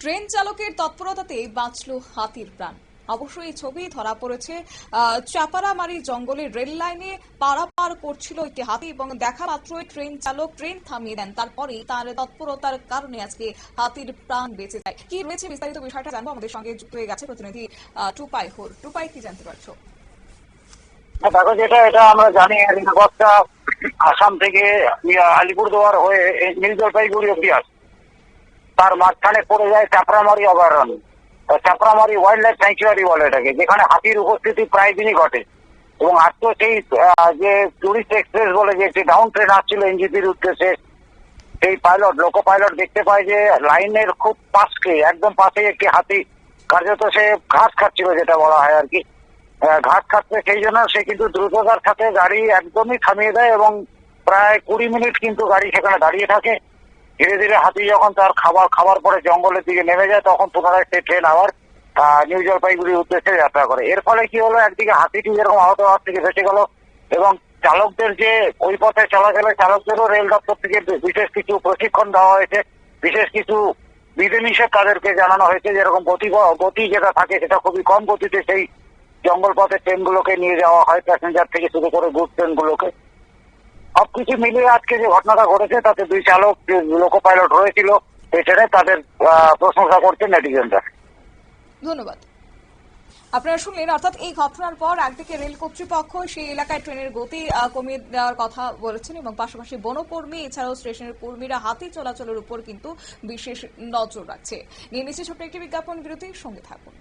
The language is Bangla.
ট্রেন চালকের তৎপরতাতে বাঁচল হাতির প্রাণ। অবশ্যই এই ছবি ধরা পড়েছে চাপারামারি জঙ্গলের রেল লাইনে পারাপার করছিল একটি হাতি এবং দেখা মাত্রই ট্রেন চালক ট্রেন থামিয়ে দেন। তারপরেই তার তৎপরতার কারণে আজকে হাতির প্রাণ বেঁচে যায়। কি রয়েছে বিস্তারিত বিষয়টা জানবো, আমাদের সঙ্গে যুক্ত হয়ে গেছে প্রতিনিধি টুপাই হোর। টুপাই, কি জানতে পারছো? দেখো, এটা আমরা জানি হেলিকপ্টারটা আসাম থেকে আলিপুরদুয়ার হয়ে নিউ জলপাইগুড়ি অব্দি আসে। তার মাঝখানে পড়ে যায় চাপড়ামারি অভয়ারণ্য, চাপড়ামারি ওয়াইল্ড লাইফ স্যাংচুয়ারি বলে এটাকে, যেখানে হাতির উপস্থিতি প্রায় দিনই ঘটে। এবং আজ তো সেই যে টুরিস্ট এক্সপ্রেস বলে যে একটি ডাউন ট্রেন আসছিল এনজিপির উদ্দেশ্যে, সেই লোকো পাইলট দেখতে পায় যে লাইনের খুব একদম পাশে একটি হাতি কার্যত সে ঘাস খাচ্ছিল, যেটা বলা হয় আর কি। ঘাস খাচ্ছে, সেই জন্য সে কিন্তু দ্রুততার সাথে গাড়ি একদমই থামিয়ে দেয় এবং প্রায় 20 মিনিট কিন্তু গাড়ি সেখানে দাঁড়িয়ে থাকে। ধীরে ধীরে হাতি যখন তার খাবার পরে জঙ্গলের দিকে নেমে যায়, তখন পুনরায় সেই ট্রেন আবার নিউ জলপাইগুড়ির উদ্দেশ্যে যাত্রা করে। এর ফলে কি হলো, একদিকে হাতিটি যেরকম আহত হওয়ার থেকে বেঁচে গেল এবং চালকদের যে ওই পথে চলাচলের চালকদেরও রেল দপ্তর থেকে বিশেষ কিছু প্রশিক্ষণ দেওয়া হয়েছে, বিশেষ কিছু বিধিনিষেধ তাদেরকে জানানো হয়েছে, যেরকম গতি যেটা থাকে সেটা খুবই কম গতিতে সেই জঙ্গল পথে ট্রেনগুলোকে নিয়ে যাওয়া হয়, প্যাসেঞ্জার থেকে শুরু করে গুড ট্রেনগুলোকে। সবকিছু মিলিয়ে আজকে যে ঘটনাটা ঘটেছে তাতে দুই চালক যে লোকো পাইলট হয়েছিল সেই ট্রেনে, তাদের প্রশংসা করছে নেটিজেনরা। ধন্যবাদ। আপনারা শুনলেন, অর্থাৎ এই ঘটনার পর একদিকে রেল কর্তৃপক্ষ সেই এলাকায় ট্রেনের গতি কমিয়ে দেওয়ার কথা বলেছেন এবং পাশাপাশি বনকর্মী এছাড়াও স্টেশনের কর্মীরা হাতি চলাচলের উপর কিন্তু বিশেষ নজর রাখছে। নিয়ে নিচ্ছে ছোট্ট একটি বিজ্ঞাপন বিরতির সঙ্গে থাকুন।